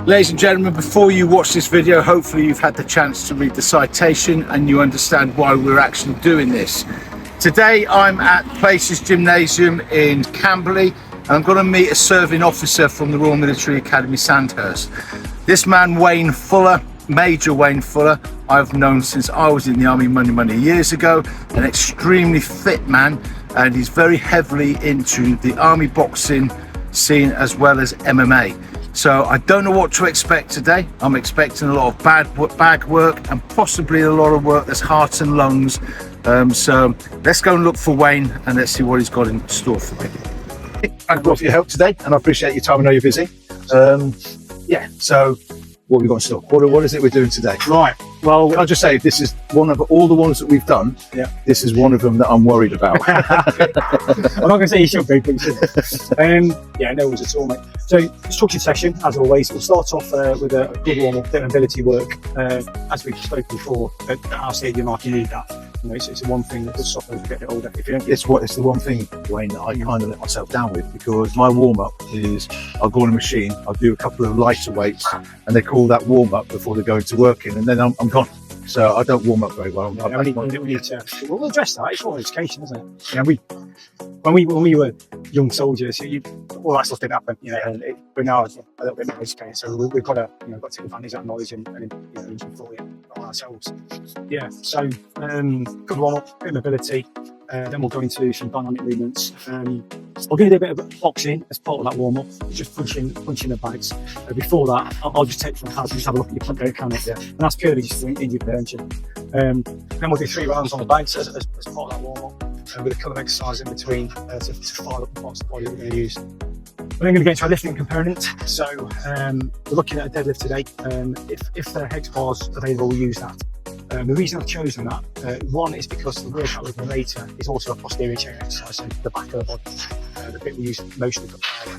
Ladies and gentlemen, before you watch this video, hopefully you've had the chance to read the citation and you understand why we're actually doing this. Today I'm at Places Gymnasium in Camberley and I'm going to meet a serving officer from the Royal Military Academy Sandhurst. This man, Wayne Fuller, Major Wayne Fuller, I've known since I was in the army many years ago. An extremely fit man, and he's very heavily into the army boxing scene as well as MMA. So I don't know what to expect today. I'm expecting a lot of bag work and possibly a lot of work that's heart and lungs. So let's go and look for Wayne and let's see what he's got in store for me. Thank you for your help today, and I appreciate your time. I know you're busy. Yeah, so what have we got in store? What is it we're doing today? Right, well, can I just say, this is one of all the ones that we've done. Yeah, this is one of them that I'm worried about. I'm not going to say you should be, but you should. Yeah, no worries at all, mate. So, structured session, as always. We'll start off with a good warm-up, bit of ability work. As we've spoken before, at our stadium, you need that. You know, it's the one thing that does suffer as we get older. If you don't, it's the one thing, Wayne, that I kind of let myself down with, because my warm-up is I'll go on a machine, I'll do a couple of lighter weights, and they call that warm-up before they go into working, and then I'm gone. So I don't warm up very well. We'll address that. It's all education, isn't it? You know, when we were young soldiers, all that stuff didn't happen. You know, and we're now a little bit more educated, so we've got to take advantage of that knowledge and employ it on ourselves. Yeah. So good warm up, bit of mobility. Then we'll go into some dynamic movements. I'll do a bit of boxing as part of that warm up, just punching the bags. Before that, I'll just take from the house and just have a look at your front go count, and that's purely just to injury prevention. Then we'll do 3 rounds on the bags as part of that warm up, with a couple of exercises in between to fire up the parts of the body that we're going to use. We're then going to get into a lifting component. So we're looking at a deadlift today. If there are hex bars available, we'll use that. The reason I've chosen that, one is because the workout we're doing later is also a posterior chain exercise, so the back of the body, the bit we use mostly for power.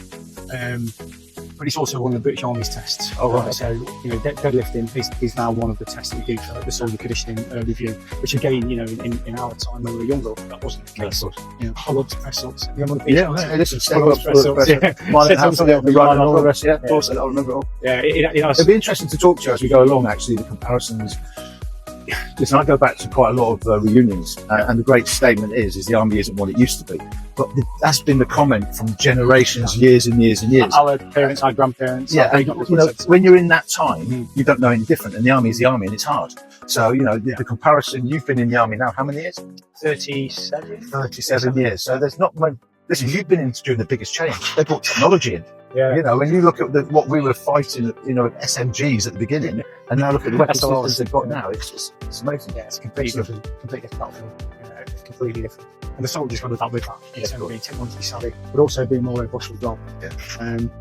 But it's also one of the British Army's tests. Oh, right. So, deadlifting is now one of the tests that we do for the soldier conditioning review, which again, in our time when we were younger, that wasn't the case. Pull-ups, press-ups. Pull-ups, press-ups. All the rest. Yeah, of course, I don't remember it all. Yeah, it'll be interesting to talk to you as we go along, actually, the comparisons. Listen, I go back to quite a lot of reunions, and the great statement is the army isn't what it used to be. But that's been the comment from generations, years and years and years. Our parents, our grandparents. Yeah, when you're in that time, you don't know any different, and the army is the army, and it's hard. So, the comparison, you've been in the army now, how many years? 37. 37 years. So there's not much. Listen, you've been in during the biggest change. They brought technology in. Yeah. When you look at what we were fighting, SMGs at the beginning, and now look at the weapons systems they've got now, it's amazing. Yeah, it's completely different platform. It's completely different. And the soldiers got to adapt with that. Being technology savvy, but also being more robust as well. Yeah.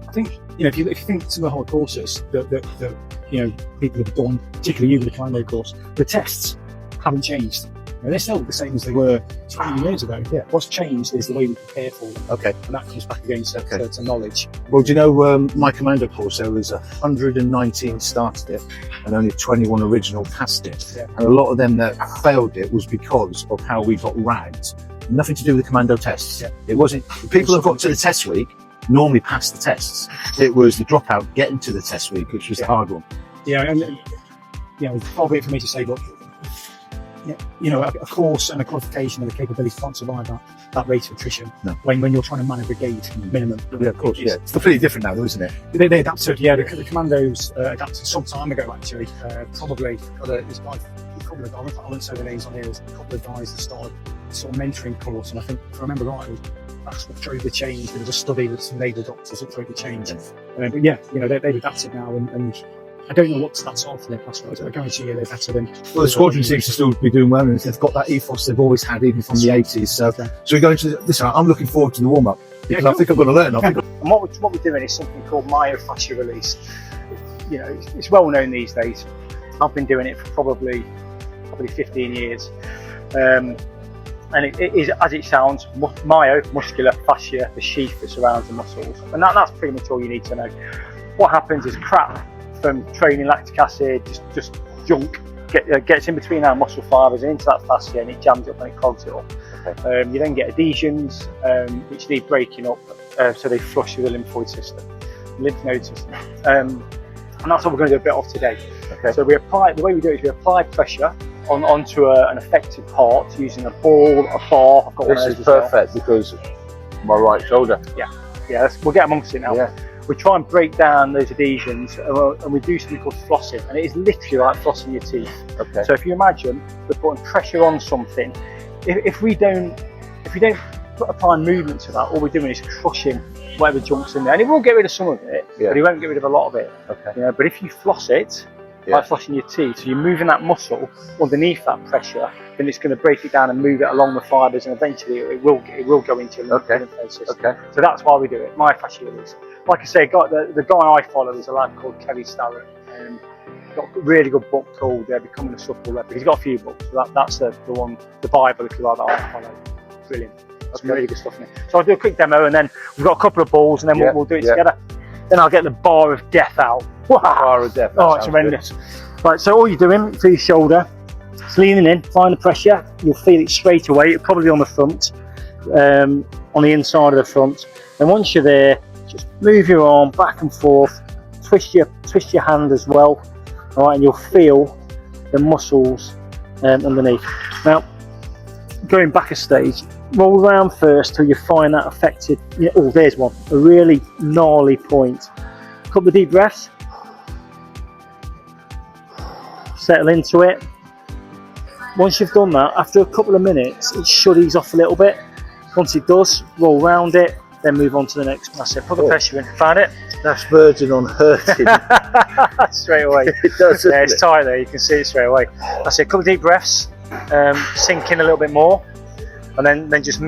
I think, if you think some of the hard courses that people have done, particularly you with the Commando course, the tests haven't changed. They're still the same as they were 20 years ago. Yeah. What's changed is the way we prepare for them. Okay. And that comes back again to knowledge. Well, do you know, my commando course, there was 119 started it and only 21 original passed it. Yeah. And a lot of them that failed it was because of how we got ranked. Nothing to do with the commando tests. Yeah. It wasn't, people that got to the test week normally passed the tests. It was the dropout getting to the test week, which was the hard one. Yeah, and it's probably for me to say, look, a course and a qualification and the capability can't survive that rate of attrition. No. When you're trying to man a brigade minimum. Yeah, of course. It's completely different now, though, isn't it? They adapted. Yeah, the commandos adapted some time ago. Actually, probably there's a couple of, I won't say the names on here. There's a couple of guys that started sort of mentoring course, and I think if I remember right, that's what drove the change. There was a study with some naval doctors that drove the change. But they've adapted now, and I don't know what stats are for their pass rates, but I guarantee you they're better than. Well, the squadron seems to still be doing well, and they've got that ethos they've always had, even from the 80s. So we go into this. I'm looking forward to the warm up because I think I'm going to learn. And what we're doing is something called myofascia release. It's well known these days. I've been doing it for probably 15 years. And it is, as it sounds, muscular fascia, the sheath that surrounds the muscles. And that's pretty much all you need to know. What happens is crap from training, lactic acid, just junk gets in between our muscle fibres and into that fascia, and it jams up and it clogs it up. Okay. You then get adhesions, which need breaking up, so they flush through the lymph node system. And that's what we're going to do a bit of today. Okay. So we apply, the way we do it is we apply pressure onto an affected part using a ball, a bar. I've got This one of is those as well. perfect because my right shoulder. Yeah, we'll get amongst it now. Yeah. We try and break down those adhesions, and we do something called flossing, and it is literally like flossing your teeth. Okay. So if you imagine we're putting pressure on something, if we don't apply movement to that, all we're doing is crushing whatever jumps in there, and it will get rid of some of it, but it won't get rid of a lot of it. Okay. You know, but if you floss it, like flossing your teeth, so you're moving that muscle underneath that pressure, then it's going to break it down and move it along the fibres, and eventually it will go into your lymph system. Okay. So that's why we do it. Myofascial. Like I say, the guy I follow is a lad called Kerry Starrett. Got a really good book called Becoming a Supple Leopard. He's got a few books. So that's the one, the Bible, if you like, that I follow. Brilliant. That's really good stuff in it. So I'll do a quick demo, and then we've got a couple of balls, and then we'll do it together. Then I'll get the bar of death out. Wow. Bar of death. Oh, it's horrendous. Good. Right, so all you're doing for your shoulder, it's leaning in, find the pressure. You'll feel it straight away, probably on the front, on the inside of the front. And once you're there, just move your arm back and forth, twist your hand as well. All right, and you'll feel the muscles underneath. Now, going back a stage, roll around first till you find that affected. Oh, there's one, a really gnarly point. A couple of deep breaths. Settle into it. Once you've done that, after a couple of minutes, it should ease off a little bit. Once it does, roll around it, then move on to the next one. That's it. Put the pressure in. Found it? That's verging on hurting. Straight away. It does. Yeah, it's tight there. You can see it straight away. That's it. A couple of deep breaths. Sink in a little bit more, and then just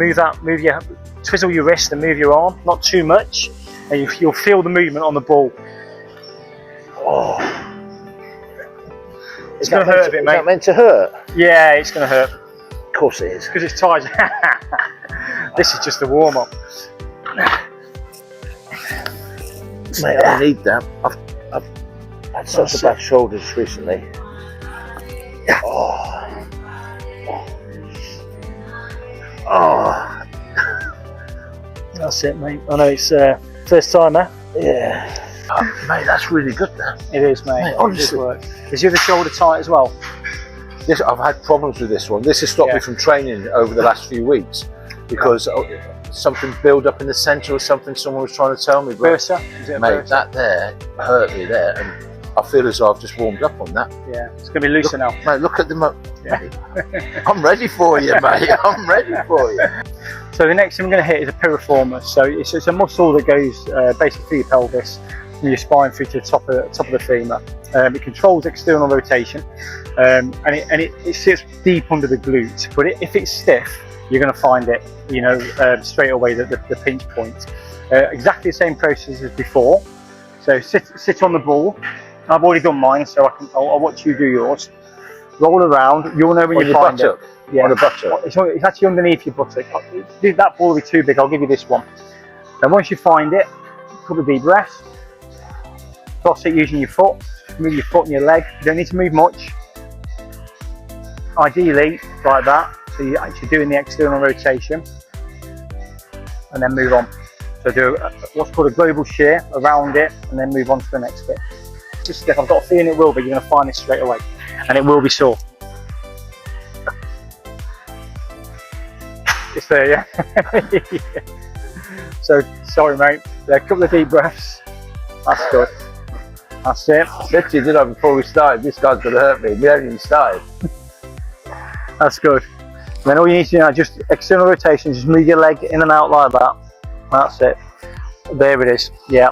twizzle your wrist and move your arm. Not too much, and you'll feel the movement on the ball. Oh, it's going to hurt a bit, mate. Is that meant to hurt? Yeah, it's going to hurt. Of course it is. Because it's tight. This is just a warm up. Mate, I need that. I've had such a bad shoulders recently. Oh. Oh. That's it, mate. I know it's first timer. Yeah. Mate, that's really good then. It is, mate. Honestly. Is your other shoulder tight as well? Yes, I've had problems with this one. This has stopped me from training over the last few weeks because something built up in the centre or something someone was trying to tell me. But bursa? Is it a mate, bursa? that there hurt me there, and I feel as though I've just warmed up on that. Yeah, it's going to be looser now. Mate, look at the I'm ready for you, mate. I'm ready for you. So the next thing we're going to hit is a piriformis. So it's a muscle that goes basically through your pelvis, from your spine through to the top of the femur. It controls external rotation, and it sits deep under the glute. But if it's stiff, you're going to find it, straight away, the pinch point. Exactly the same process as before. So sit on the ball. I've already done mine, so I'll watch you do yours. Roll around. You'll know when you find it. Yeah. On the buttock. It's actually underneath your buttock. That ball will be too big. I'll give you this one. And once you find it, a couple of deep breaths. Cross it using your foot. Move your foot and your leg. You don't need to move much. Ideally, like that. So you're actually doing the external rotation. And then move on. So do what's called a global shear around it, and then move on to the next bit. Just stiff. I've got a feeling it will be. You're going to find it straight away. And it will be sore. It's there, yeah? Yeah. So, sorry mate, a couple of deep breaths. That's good. That's it. Literally, did I before we started? This guy's going to hurt me. We haven't even started. That's good. And then all you need to do now, just external rotation, just move your leg in and out like that. That's it. There it is. Yeah.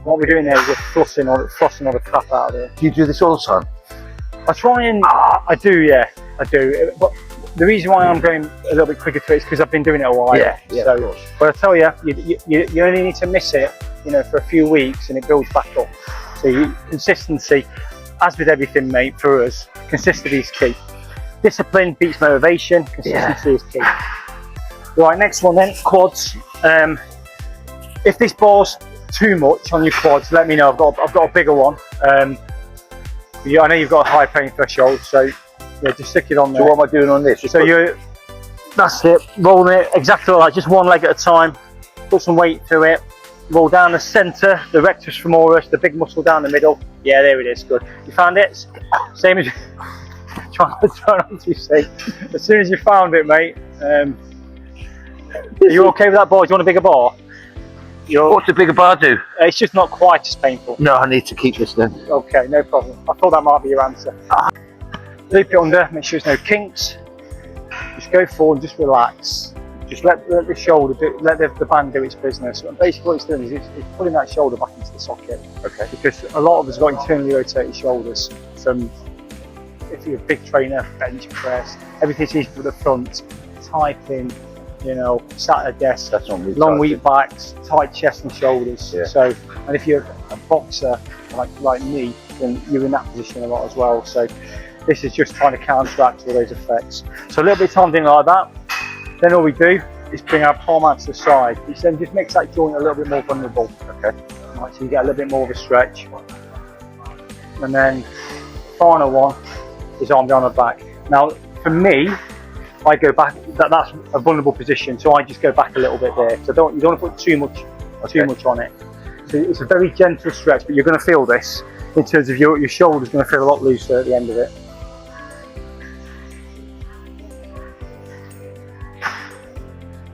What we're doing there is just flossing all the crap out of there. Do you do this all the time? I try and, I do, yeah, I do. But the reason why I'm going a little bit quicker through it is because I've been doing it a while. Yeah, so, of course. But I tell you, you only need to miss it, for a few weeks, and it builds back up. So consistency, as with everything, mate, for us, consistency is key. Discipline beats motivation. Consistency is key. Right, next one then, quads. If this bar's too much on your quads, let me know. I've got a bigger one. I know you've got a high pain threshold, so yeah, just stick it on there. So what am I doing on this? That's it, rolling it exactly like that, just one leg at a time. Put some weight through it. roll down the centre, the rectus femoris, the big muscle down the middle. Yeah, there it is. Good. You found it? Same as try not to be safe. As soon as you found it, mate. Are you okay with that bar? Do you want a bigger bar? What's a bigger bar do? It's just not quite as painful. No, I need to keep this then. Okay, no problem. I thought that might be your answer. Loop it under, make sure there's no kinks. Just go forward and just relax. Just let the shoulder let the band do its business. And basically what it's doing is it's pulling that shoulder back into the socket. Okay. Because a lot of us got internally rotated shoulders from, if you're a big trainer, bench press, everything seems to the front, typing, you know, sat at a desk, long weak backs, tight chest and shoulders. Yeah. So, and if you're a boxer like me, then you're in that position a lot as well. So this is just trying to counteract all those effects. So a little bit of time doing like that. Then all we do is bring our palm out to the side, which then just makes that joint a little bit more vulnerable. Okay. Right, so you get a little bit more of a stretch. And then final one is arm down the back. Now for me, I go back. That's a vulnerable position, so I just go back a little bit there. So you don't want to put too much on it. So it's a very gentle stretch, but you're going to feel this in terms of your shoulder's going to feel a lot looser at the end of it.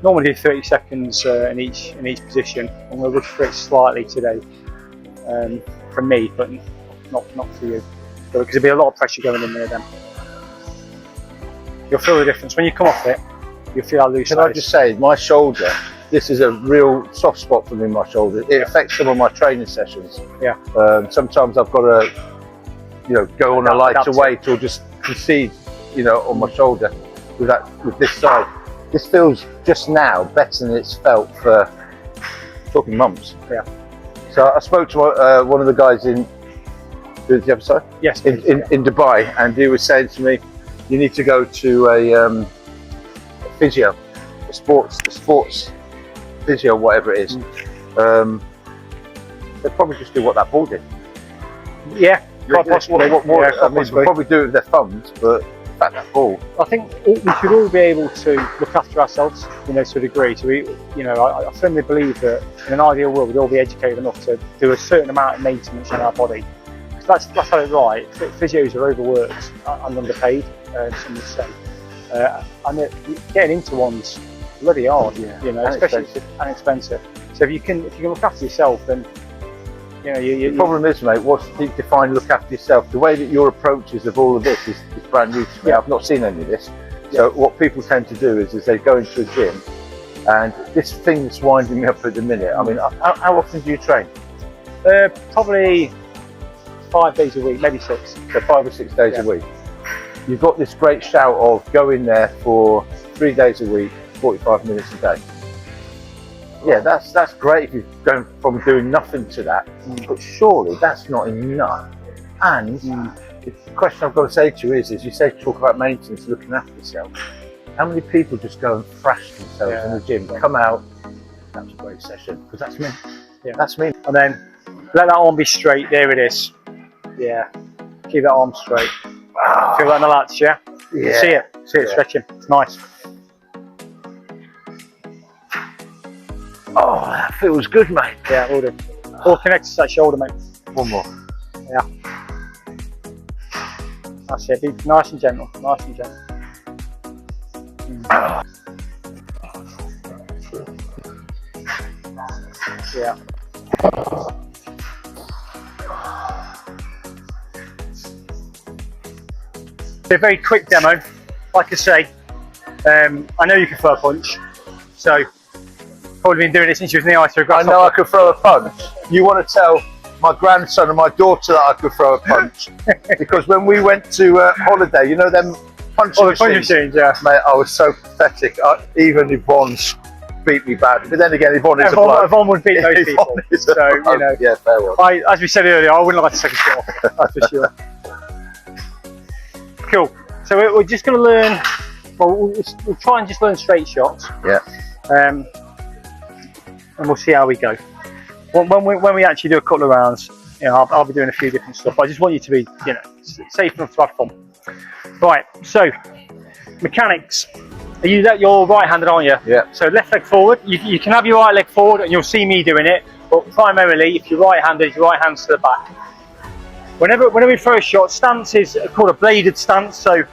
Normally do 30 seconds in each position. I'm going to rush through it slightly today, for me, but not for you, because there'll be a lot of pressure going in there then. You'll feel the difference when you come off it. You'll feel how loose. Can I just say, my shoulder, this is a real soft spot for me, my shoulder. It affects some of my training sessions. Yeah. Sometimes I've got to, you know, go on a lighter weight or just concede, you know, on my shoulder with this side. This feels just now better than it's felt for talking months. Yeah. So I spoke to one of the guys in the other side. Yes. In Dubai, and he was saying to me, you need to go to a physio, a sports physio, whatever it is. They'll probably just do what that ball did. Yeah, quite possibly. They'll probably do it with their thumbs, but in fact, that ball. I think we should all be able to look after ourselves, you know, to a degree. So I firmly believe that in an ideal world, we'd all be educated enough to do a certain amount of maintenance on our body. Because that's how it's right. Physios are overworked and underpaid, some would say. And getting into one's bloody hard, you know, especially and expensive. So if you can look after yourself, then you know. The problem is, mate, what's define look after yourself? The way that your approaches of all of this is brand new to me. I've not seen any of this. So what people tend to do is they go into a gym, and this thing that's winding me up at the minute. I mean, how often do you train? Probably 5 days a week, maybe 6. So 5 or 6 days a week. You've got this great shout of go in there for 3 days a week, 45 minutes a day. Yeah, that's great if you're going from doing nothing to that, but surely that's not enough. And the question I've got to say to you is you say talk about maintenance, looking after yourself. How many people just go and thrash themselves in the gym, come out, that was a great session, because that's me. Yeah, that's me. And then let that arm be straight. There it is. Yeah, keep that arm straight. Feel that in the lats, yeah? Yeah. See it stretching. It's nice. Oh, that feels good, mate. Yeah, all good. All connected to that shoulder, mate. One more. Yeah. That's it. Be nice and gentle. Nice and gentle. Yeah. A very quick demo. Like I say, I know you can throw a punch, so probably been doing it since you was in the ice. I know I could throw a punch. You want to tell my grandson and my daughter that I could throw a punch? Because when we went to holiday, you know them punch machines, yeah. Mate, I was so pathetic. Even Yvonne's beat me badly. But then again, Yvonne is a bloke. Yvonne would beat those people. So, you know, yeah, fair one. As we said earlier, I wouldn't like to take a shot off, that's for sure. Cool. So we're just going to learn, we'll try and just learn straight shots. Yeah. And we'll see how we go. When we actually do a couple of rounds, you know, I'll be doing a few different stuff. I just want you to be, you know, safe enough to have fun. Right, so mechanics. You're right-handed, aren't you? Yeah. So left leg forward. You can have your right leg forward, and you'll see me doing it. but primarily, if you're right-handed, your right hand's to the back. Whenever we throw a shot, stance is called a bladed stance. So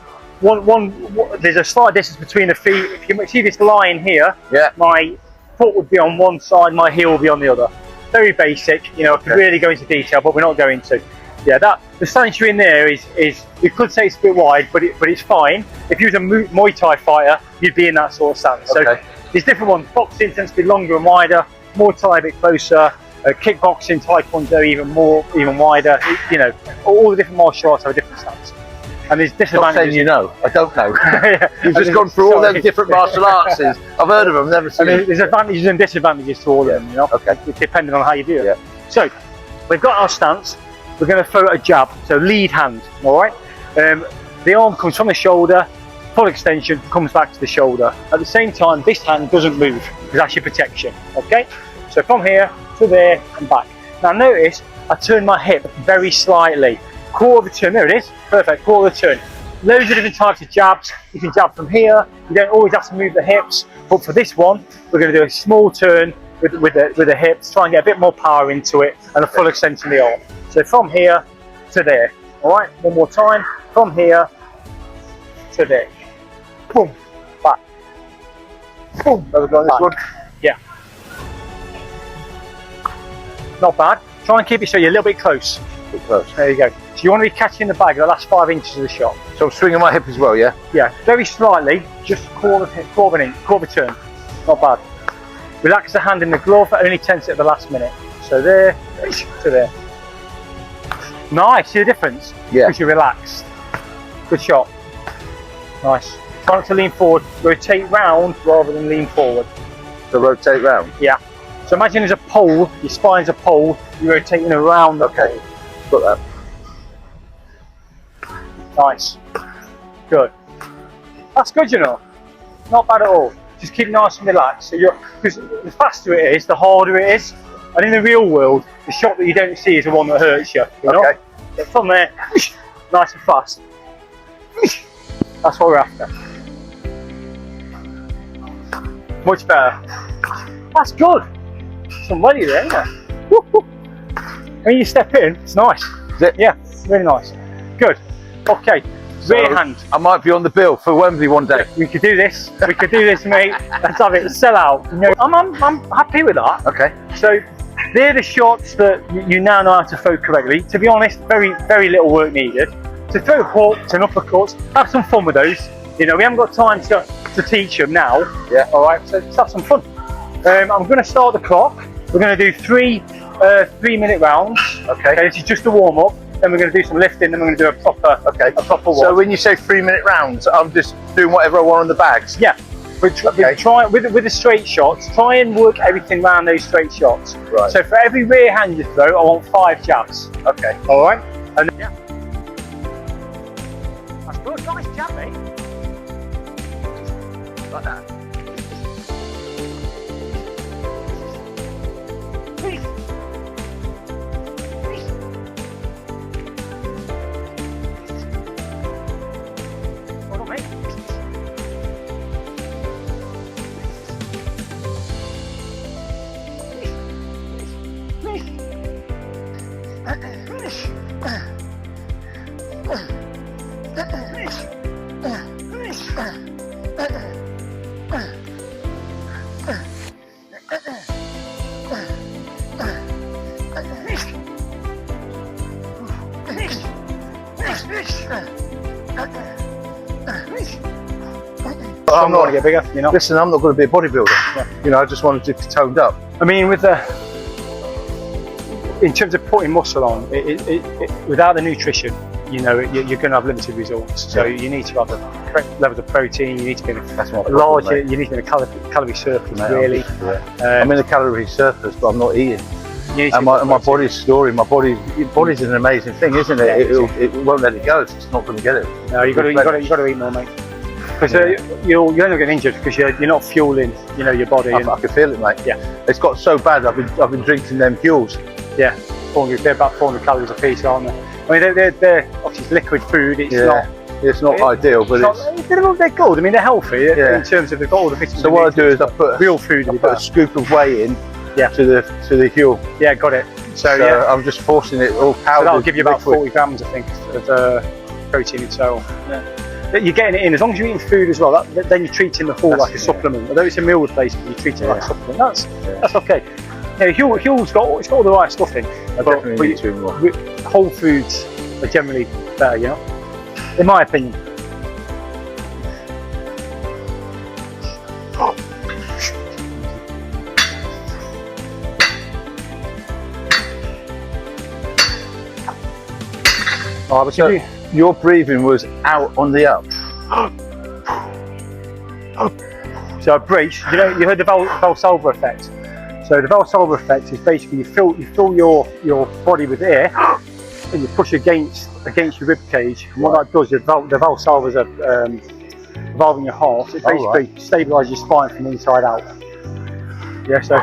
there's a slight distance between the feet. If you see this line here, my foot would be on one side, my heel will be on the other. Very basic, you know, I could really go into detail, but we're not going to. Yeah, the stance you're in there is you could say it's a bit wide, but it's fine. If you was a Muay Thai fighter, you'd be in that sort of stance. So there's different ones. Boxing tends to be longer and wider, Muay Thai a bit closer, kickboxing, Taekwondo even wider. You know, all the different martial arts have a different stance. And there's disadvantages. Not saying you know, I don't know. You've just gone through all them different martial arts. I've heard of them, never seen them. There's advantages and disadvantages to all of them, you know, depending on how you do it. So, we've got our stance, we're going to throw a jab, so lead hand, alright? The arm comes from the shoulder, full extension, comes back to the shoulder. At the same time, this hand doesn't move, because that's your protection, okay? So from here to there and back. Now notice, I turn my hip very slightly. Quarter of a turn, there it is, perfect, quarter of a turn. Loads of different types of jabs. You can jab from here, you don't always have to move the hips, but for this one, we're going to do a small turn with the hips, try and get a bit more power into it, and a full extension of the arm. So from here to there, all right, one more time, from here to there. Boom, back. Boom, Have we got this one? Yeah. Not bad. Try and keep it so you're a little bit close. Close. There you go. So you want to be catching the bag the last 5 inches of the shot. So I'm swinging my hip as well, yeah? Yeah, very slightly, just quarter of a turn. Not bad. Relax the hand in the glove, only tense it at the last minute. So there, to there. Nice, see the difference? Yeah. Because you're relaxed. Good shot. Nice. Try not to lean forward, rotate round rather than lean forward. So rotate round? Yeah. So imagine there's a pole, your spine's a pole, you're rotating around the pole. Got that. Nice. Good. That's good, you know. Not bad at all. Just keep nice and relaxed. So because the faster it is, the harder it is. And in the real world, the shot that you don't see is the one that hurts you. You know? But from there, nice and fast. That's what we're after. Much better. That's good. Somebody there, isn't there? When you step in, it's nice. Is it? Yeah, really nice. Good. Okay. Rear hand. I might be on the bill for Wembley one day. We could do this. We could do this, mate. Let's have it. Sell out. You know, I'm happy with that. Okay. So they're the shots that you now know how to throw correctly. To be honest, very little work needed. To throw hooks and uppercuts, have some fun with those. You know, we haven't got time to teach them now. Yeah. All right. So let's have some fun. I'm going to start the clock. We're going to do 3 3-minute rounds. Okay. This is just a warm up. Then we're going to do some lifting. Then we're going to do a proper one. So when you say 3-minute rounds, I'm just doing whatever I want on the bags. Yeah. We're trying with the straight shots. Try and work everything around those straight shots. Right. So for every rear hand you throw, I want 5 jabs. Okay. All right. And yeah. That's good. Nice jab, mate. Like that. I'm not going to get bigger, you know. Listen, I'm not going to be a bodybuilder. Yeah. You know, I just wanted to be toned up. I mean, in terms of putting muscle on, without the nutrition, you know, you're going to have limited results. So you need to have the correct levels of protein. You need to be in a larger. You need to be in a calorie surplus, really. I'm in a calorie surplus, but I'm not eating. And my body's storing. Your body's an amazing thing, isn't it? It won't let it go. It's not going to get it. No, you got to eat more, mate. Because you're only getting injured because you're not fueling, you know, your body. I can feel it, mate. Yeah. It's got so bad. I've been drinking them fuels. Yeah. They're about 400 calories a piece, aren't they? I mean, they're obviously liquid food. It's not ideal, but they're good. I mean, they're healthy in terms of they've got all the vitamins. So what I do is I put real food. I put a scoop of whey in, to the heel. Yeah, got it. So yeah, I'm just forcing it all powdered. so that'll give you about liquid. 40 grams, I think, of protein in total. Yeah. You're getting it in as long as you're eating food as well. Then you're treating the full like a supplement. Although it's a meal replacement, you treat it like a supplement. That's okay. Yeah, Huel's got all the right stuff in. I definitely need 2 more. Whole foods are generally better, you know, in my opinion. Oh, so your breathing was out on the up. So a breach, you know, you heard the Valsalva effect. So the Valsalva effect is basically you fill your body with air and you push against your rib cage. And what that does, the Valsalva is a valve in your heart. It basically stabilises your spine from the inside out. Yeah, so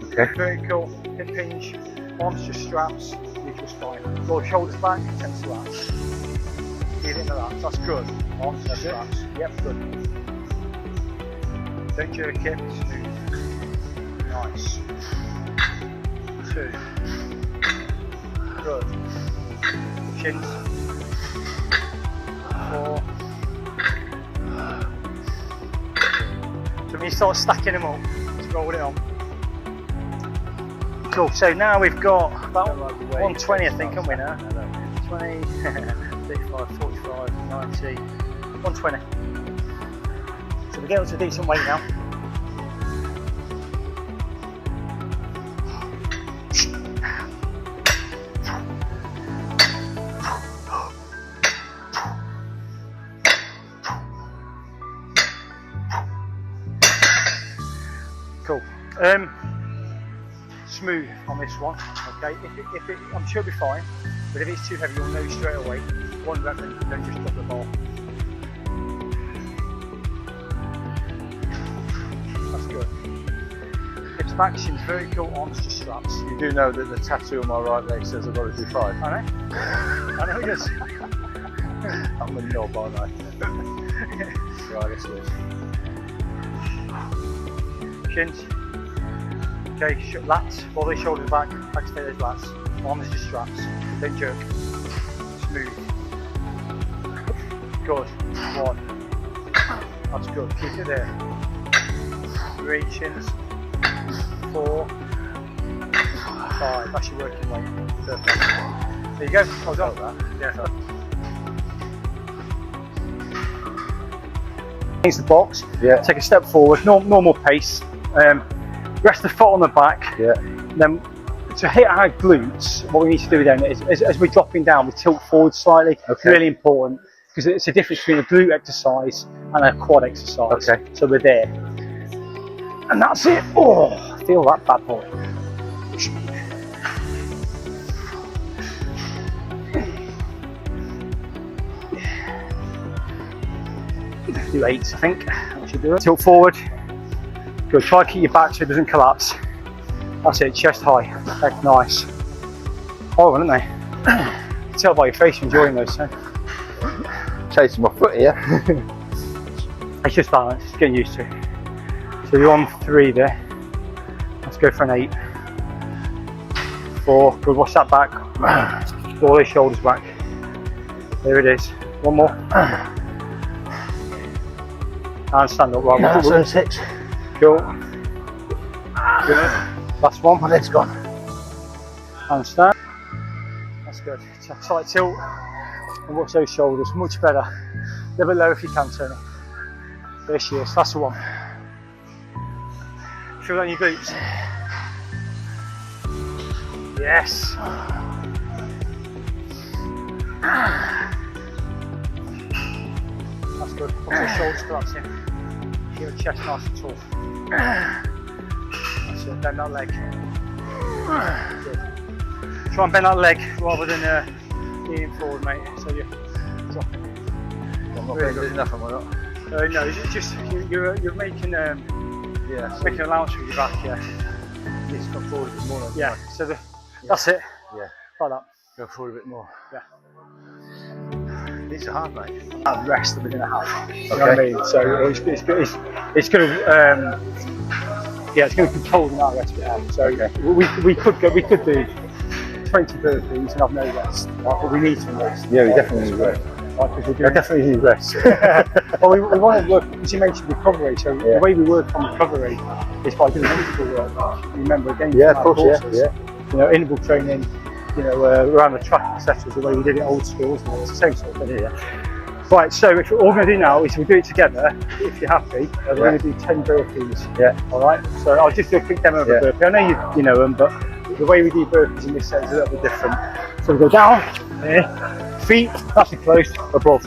okay. Very cool. Hip hinge, arms just straps, neutral spine. Roll shoulders back, 10 straps. Get into that. That's good. Arms just straps. Yep, good. Don't jerk it. Smooth. Nice. 2. Good. Shins. 4. So when you start stacking them up, just roll it on. Cool. So now we've got about 120, I think, haven't we now? 20, 35, 45, 90, 120. So we're getting to a decent weight now. Cool. Smooth on this one. Okay. If it, I'm sure it'll be fine. But if it's too heavy, you'll know straight away. 1 rep, and don't just drop the ball. That's good. Hips back, shins very cool. Arms just straps. You do know that the tattoo on my right leg says I've got to do 5. I know. I know it does. I'm a knob, aren't I? Right, let's do it. Shins. Okay, lats, roll those shoulders back, stay those lats. Arms just straps, don't jerk. Smooth. Good. 1. That's good, keep it there. 3 shins. 4. 5, that's your working weight. Perfect. There you go, well done with that. Yeah. Against the box, take a step forward, normal pace. Rest the foot on the back. Yeah. Then to hit our glutes, what we need to do then is as we're dropping down, we tilt forward slightly. Okay. Really important because it's a difference between a glute exercise and a quad exercise. Okay. So we're there. And that's it. Oh, feel that bad boy. Do 8s, I think. I should do it. Tilt forward. Good. Try to keep your back so it doesn't collapse. That's it. Chest high. Okay, nice. Horrible, aren't they? You can tell by your face you're enjoying those. So. Chasing my foot here. It's just balance. It's getting used to it. So you're on 3 there. Let's go for an 8. 4. Good. Watch that back. Pull those shoulders back. There it is. 1 more. And stand up. Right. Yeah, so 6. Cool. Good. Last one. My leg's gone. And stand. That's good. Slight tilt. And watch those shoulders. Much better. A little bit lower if you can, Tony. There she is. That's the one. Feel that in your glutes. Yes. That's good. Watch those shoulders collapsing. Keep your chest nice and tall. That's it. Bend that leg. Good. Try and bend that leg rather than leaning forward, mate. So you're dropping. I'm not bending enough, am I not? No, it's just you're making making allowance for your back. Yeah. Yes, come forward a bit more. Yeah. So that's it. Yeah. Like that. Go forward a bit more. Yeah. These are hard, mate. And rest within a half. You know what I mean? So it's going to Yeah, it's going to be cold in our rest behind. So we could do 20 burpees and have no rest, right? But we need some rest. Yeah, we definitely need rest. Right, because we're doing Definitely need rest. well, we want to work, as you mentioned, recovery. So the way we work on recovery is by doing interval work. Remember, again, Yeah, of course, yeah. You know, interval training, you know, around the track, etc. The way we did it old schools, and it's the same sort of thing here. Right, so if all we're going to do now is we'll do it together, if you're happy, we're going to do 10 burpees. Yeah. All right, so I'll just do a quick demo of a burpee. I know you know them, but the way we do burpees in this set is a little bit different. So we go down, here, feet, nice and close, above.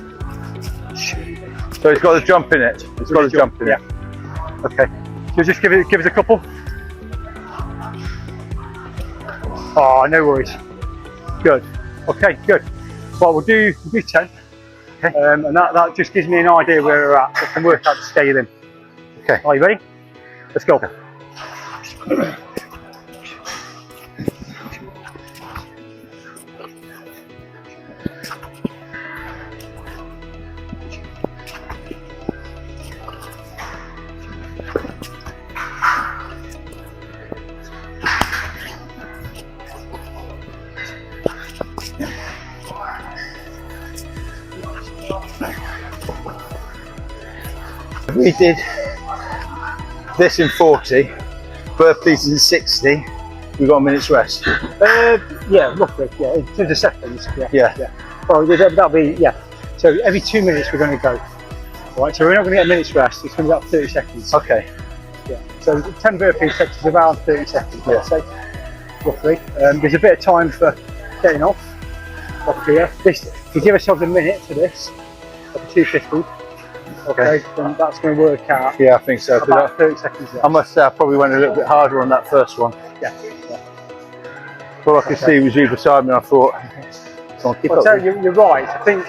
So it's got a jump in it. It's got a jump in it. Okay. So just give us a couple. Oh, no worries. Good. Okay, good. Well, we'll do 10. Okay. And that just gives me an idea where we're at. I can work out the scaling. Okay. Are you ready? Let's go. We did this in 40, burpees in 60. We got a minute's rest. Yeah, roughly. Yeah, in terms of seconds. Yeah. Well, that'll be So every 2 minutes we're going to go. Right. So we're not going to get a minute's rest. It's going to be about 30 seconds. Okay. Yeah. So 10 burpees takes us around 30 seconds. Yeah. Let's say, roughly. There's a bit of time for getting off here. If you give ourselves a minute for this, like 250. Okay, then that's going to work out. Yeah, I think so. About 30 seconds left. I must say I probably went a little bit harder on that first one. Yeah. All I could see was you beside me and I thought, come on, keep up. You're right. I think